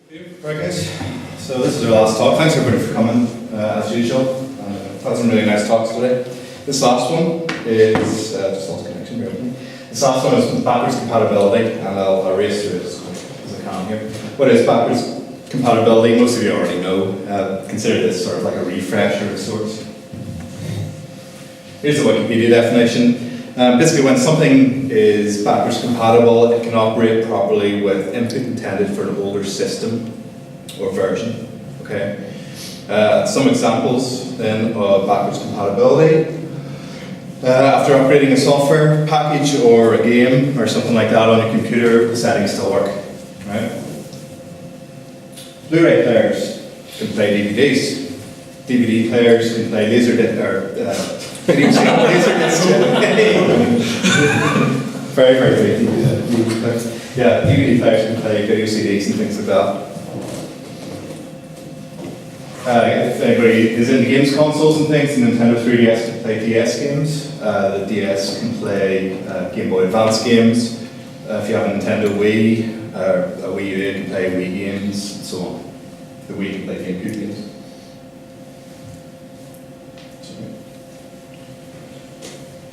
Very good. So this is our last talk. Thanks everybody for coming, as usual. I've had some really nice talks today. This last one is, just lost connection, bear with me. This last one is backwards compatibility, and I'll race through it as quick as I can here. What is backwards compatibility? Most of you already know. Consider this sort of like a refresher of sorts. Here's the Wikipedia definition. Basically, when something is backwards compatible, it can operate properly with input intended for an older system or version. Okay. Some examples then of backwards compatibility. After upgrading a software package or a game or something like that on your computer, the settings still work. Right? Blu-ray players can play DVDs. DVD players can play Laserdisc. Very, very big DVD players. Yeah, DVD players can play video CDs and things like that. If anybody is into games consoles and things, the Nintendo 3DS can play DS games. The DS can play Game Boy Advance games. If you have a Nintendo Wii, a Wii U can play Wii games, and so on. The Wii can play GameCube games.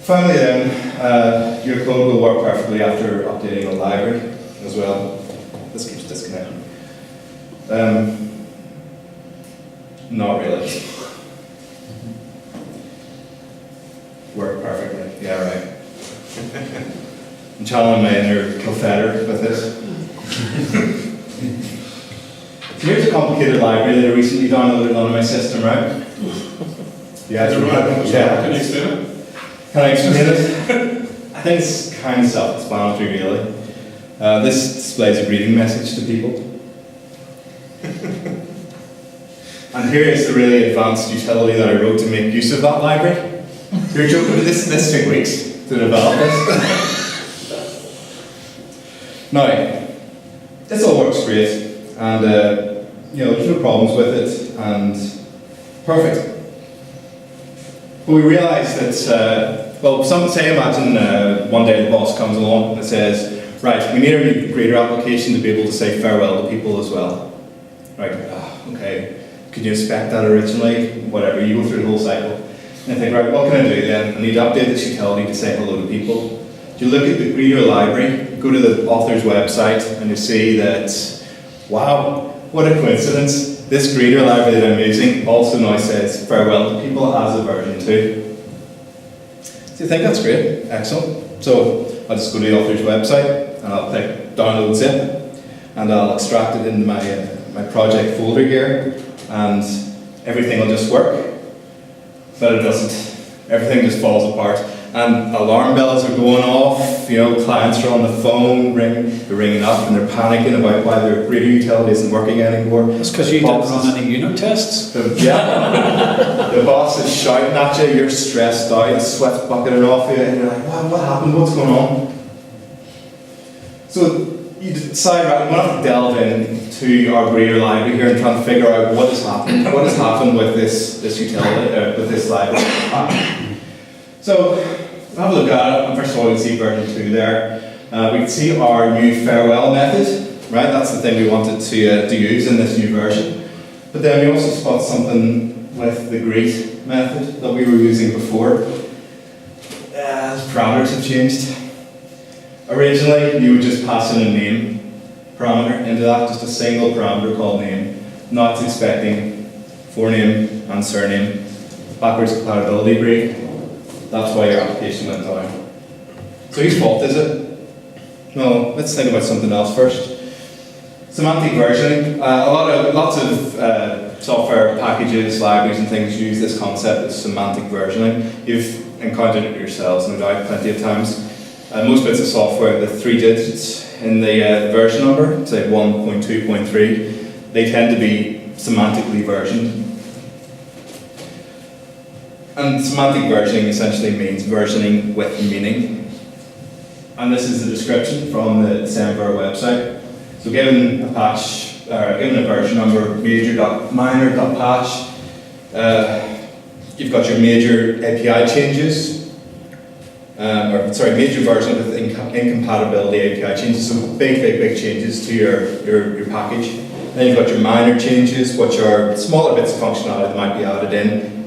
Finally then, your code will work perfectly after updating a library as well. This keeps disconnecting. Not really. Work perfectly, yeah right. I'm channeling my inner co-founder with this. So here's a complicated library that I recently downloaded onto my system, right? Yeah, Can you explain it? Can I explain it? I think it's kind of self-explanatory, really. This displays a greeting message to people. And here is the really advanced utility that I wrote to make use of that library. You're joking, but this took weeks to develop this. Now, this all works great, and there's no problems with it, and perfect. But we realised that, imagine one day the boss comes along and says, right, we need a new grader application to be able to say farewell to people as well. Right, okay, could you inspect that originally? Whatever, you go through the whole cycle. And think, right, what can I do then? I need to update this utility to say hello to people. You look at the greeter library, go to the author's website, and you see that, wow, what a coincidence. This greeter library that I'm using also now says farewell to people as a version 2. So you think that's great? Excellent. So I'll just go to the author's website and I'll click download zip and I'll extract it into my project folder here and everything will just work. But it doesn't. Everything just falls apart. And alarm bells are going off, clients are on the phone, they're ringing up and they're panicking about why their greeter utility isn't working anymore. It's because you didn't run any unit tests? The boss is shouting at you, you're stressed out, sweat's bucketing off you, and you're like, what happened, what's going on? So you decide, right, I'm going to have to delve into our greeter library here and try and figure out what has happened with this utility, with this library. So, have a look at it, and first of all we can see version 2 there. We can see our new farewell method, right? That's the thing we wanted to use in this new version. But then we also spot something with the greet method that we were using before. The parameters have changed. Originally, you would just pass in a name parameter into that, just a single parameter called name. Now it's expecting forename and surname. Backwards compatibility break. That's why your application went down. So whose fault is it? Well, let's think about something else first. Semantic versioning. Lots of software packages, libraries and things use this concept of semantic versioning. You've encountered it yourselves, no doubt, plenty of times. Most bits of software, the 3 digits in the version number, say 1.2.3, they tend to be semantically versioned. And semantic versioning essentially means versioning with meaning. And this is the description from the Semver website. So given a version number, major.minor.patch, you've got your major API changes, major version with incompatibility API changes, so big changes to your package. Then you've got your minor changes, which are smaller bits of functionality that might be added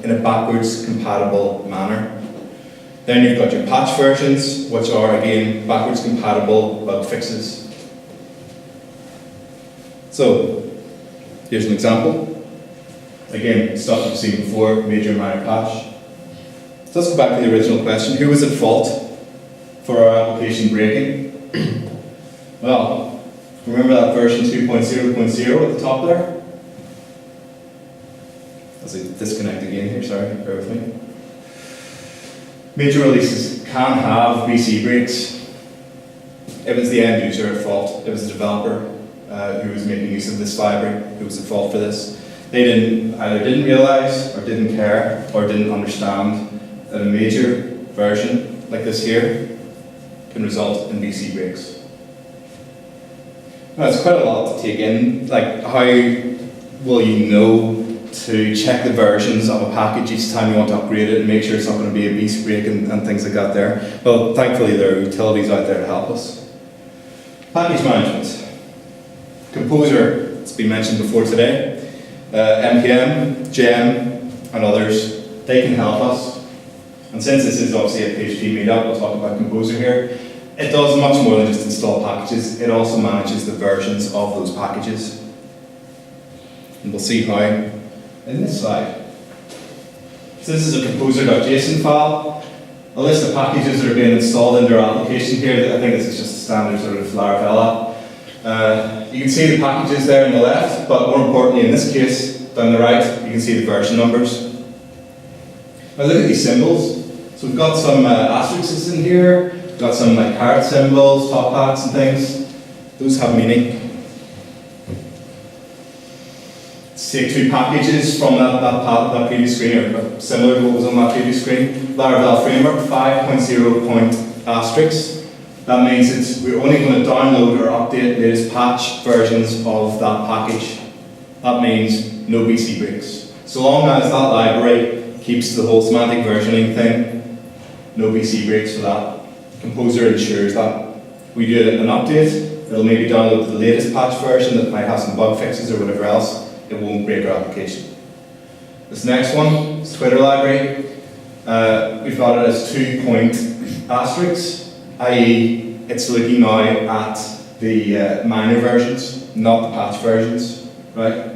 in a backwards compatible manner. Then you've got your patch versions, which are again backwards compatible bug fixes. So here's an example. Again, stuff you've seen before, major and minor patch. So let's go back to the original question. Who was at fault for our application breaking? Well, remember that version 2.0.0 at the top there? There's a disconnect again here, sorry, bear with me. Major releases can have BC breaks. It was the end user at fault. It was the developer who was making use of this library who was at fault for this. They either didn't realize, or didn't care, or didn't understand that a major version like this here can result in BC breaks. Now, it's quite a lot to take in. Like, how will you know to check the versions of a package each time you want to upgrade it and make sure it's not going to be a BC break and things like that there? Well, thankfully there are utilities out there to help us. Package management. Composer, it's been mentioned before today. NPM, Gem, and others, they can help us. And since this is obviously a PHP Meetup, we'll talk about Composer here. It does much more than just install packages, it also manages the versions of those packages. And we'll see how in this slide. So this is a composer.json file, a list of packages that are being installed into our application here. I think this is just a standard sort of Laravel app. You can see the packages there on the left, but more importantly in this case, down the right, you can see the version numbers. Now look at these symbols. So we've got some asterisks in here, we've got some like heart symbols, top hats and things. Those have meaning. Let's take two packages from that previous screen, or similar to what was on that previous screen. Laravel Framework 5.0 asterisk. That means we're only going to download or update latest patch versions of that package. That means no BC breaks. So long as that library keeps the whole semantic versioning thing, no BC breaks for that. Composer ensures that. We do an update, it'll maybe download the latest patch version that might have some bug fixes or whatever else. It won't break our application. This next one is Twitter library. We've got it as 2 asterisks. i.e. it's looking now at the minor versions, not the patch versions, right?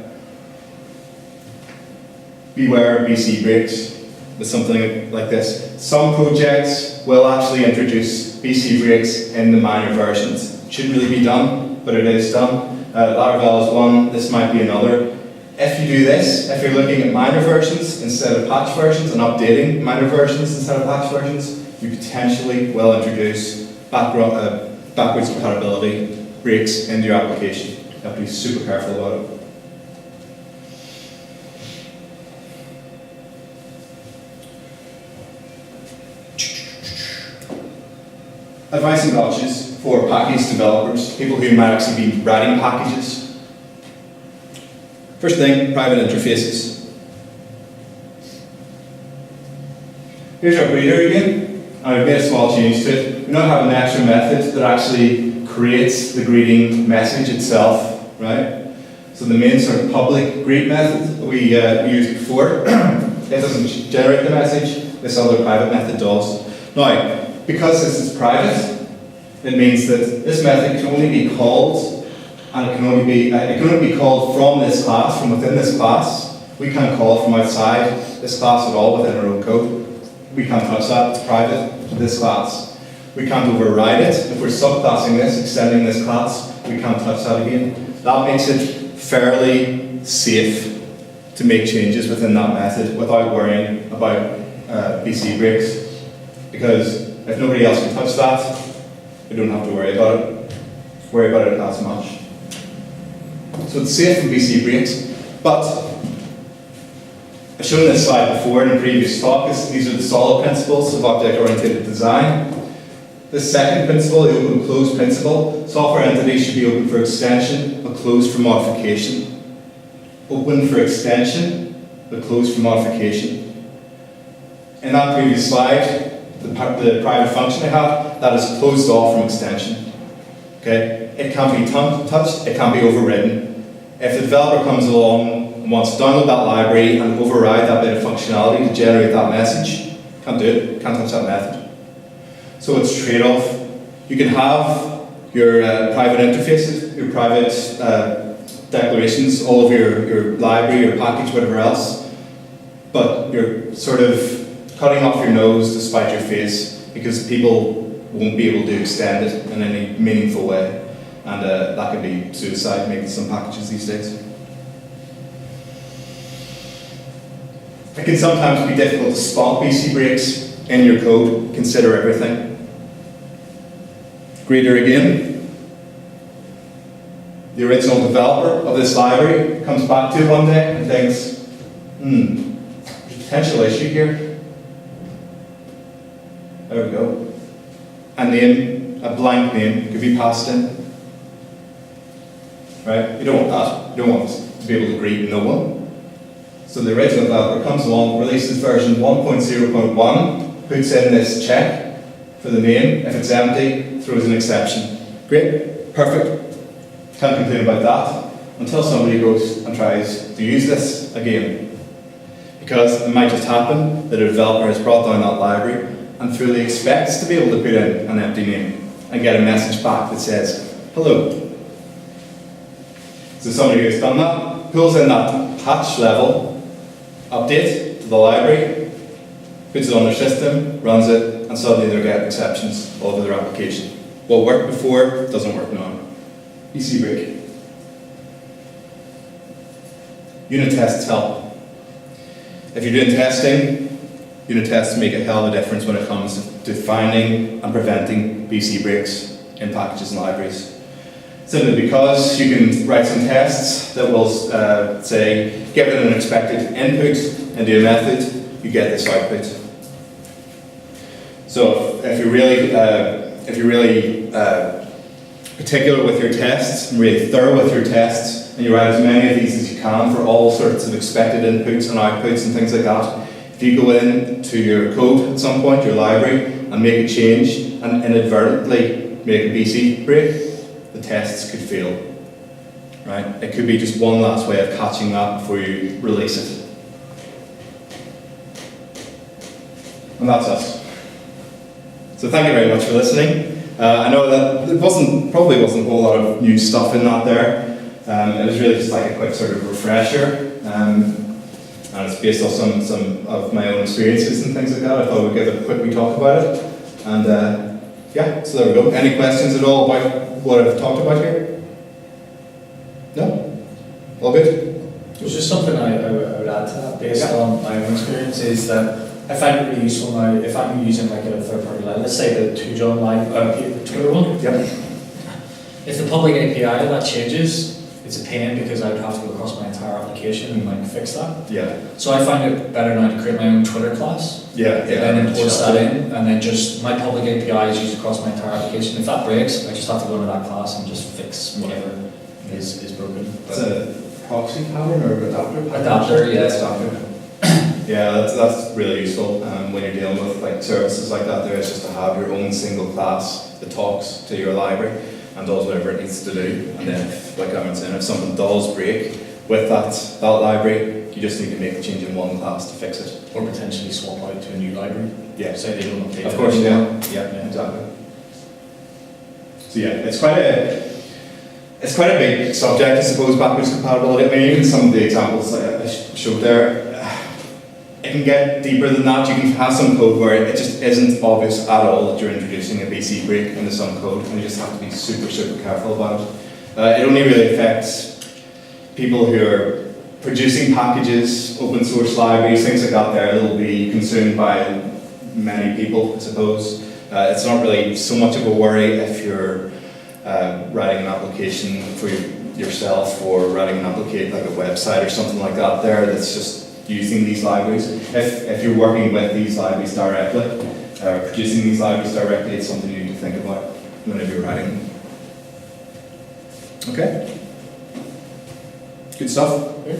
Beware of BC breaks with something like this. Some projects will actually introduce BC breaks in the minor versions. It shouldn't really be done, but it is done. Laravel is one, this might be another. If you do this, if you're looking at minor versions instead of patch versions and updating minor versions instead of patch versions, you potentially will introduce backwards compatibility breaks into your application. You have to be super careful about it. Advice and gotchas for package developers, people who might actually be writing packages. First thing, private interfaces. Here's our greeter again. I've made a small change to it. We now have an extra method that actually creates the greeting message itself, right? So the main sort of public greet method that we used before, it doesn't generate the message. This other private method does. Now, because this is private, it means that this method can only be called, and it can only be called from this class, from within this class. We can't call it from outside this class at all within our own code. We can't touch that, it's private to this class. We can't override it. If we're subclassing this, extending this class, we can't touch that again. That makes it fairly safe to make changes within that method without worrying about BC breaks. Because if nobody else can touch that, we don't have to worry about it as much. So it's safe from BC breaks, but I've shown this slide before in a previous talk. These are the solid principles of object-oriented design. The second principle, the open-closed principle, software entities should be open for extension, but closed for modification. Open for extension, but closed for modification. In that previous slide, the private function I have, that is closed off from extension. Okay? It can't be touched, it can't be overridden. if the developer comes along and wants to download that library and override that bit of functionality to generate that message, can't do it, can't touch that method. So it's trade-off. You can have your private interfaces, your private declarations, all of your library, your package, whatever else, but you're sort of cutting off your nose to spite your face because people won't be able to extend it in any meaningful way, and that can be suicide making some packages these days. It can sometimes be difficult to spot BC breaks in your code. Consider everything. Greater again. The original developer of this library comes back to it one day and thinks, there's a potential issue here. There we go. A name, a blank name, could be passed in. Right? You don't want that. You don't want to be able to greet no one. So the original developer comes along, releases version 1.0.1, puts in this check for the name. If it's empty, throws an exception. Great, perfect. Can't complain about that until somebody goes and tries to use this again. Because it might just happen that a developer has brought down that library and fully expects to be able to put in an empty name and get a message back that says, hello. So somebody who's done that pulls in that patch level update to the library, puts it on their system, runs it, and suddenly they're getting exceptions all over their application. What worked before doesn't work now. BC break. Unit tests help. If you're doing testing, unit tests make a hell of a difference when it comes to finding and preventing BC breaks in packages and libraries. Simply because you can write some tests that will say, given an expected input into a method, you get this output. So if you're really particular with your tests, and really thorough with your tests, and you write as many of these as you can for all sorts of expected inputs and outputs and things like that, if you go into your code at some point, your library, and make a change and inadvertently make a BC break, the tests could fail. Right? It could be just one last way of catching that before you release it. And that's us. So thank you very much for listening. I know that there probably wasn't a whole lot of new stuff in that there. It was really just like a quick sort of refresher. And it's based off some of my own experiences and things like that. I thought we'd give a quick wee talk about it. And yeah, so there we go. Any questions at all about what I've talked about here? No? All good? There's just something I would add to that based on my own experience is that I find it really useful now if I'm using like a third-party library, let's say the two-job Twitter one. Yep. If the public API of that changes, it's a pain because I would have to go across my entire application and like fix that. Yeah. So I find it better now to create my own Twitter class. Yeah. And then import that in, and then just my public API is used across my entire application. If that breaks, I just have to go into that class and just fix whatever is broken. It's a proxy pattern or adapter? Adapter, yeah. Adapter. Yeah, that's really useful when you're dealing with like services like that. There is just to have your own single class that talks to your library and does whatever it needs to do. And then, like I was saying, if something does break with that library, you just need to make a change in one class to fix it. Or potentially swap out to a new library. Yeah. Say they don't update. Of course, yeah, exactly. So yeah, it's quite a big subject, I suppose, backwards compatibility. I mean, even some of the examples I showed there, it can get deeper than that. You can have some code where it just isn't obvious at all that you're introducing a BC break into some code, and you just have to be super, super careful about it. It only really affects people who are producing packages, open source libraries, things like that there, that will be consumed by many people, I suppose. It's not really so much of a worry if you're writing an application for yourself or writing an application like a website or something like that there that's just using these libraries. If you're working with these libraries directly, producing these libraries directly, it's something you need to think about whenever you're writing them. Okay? Good stuff? Yeah.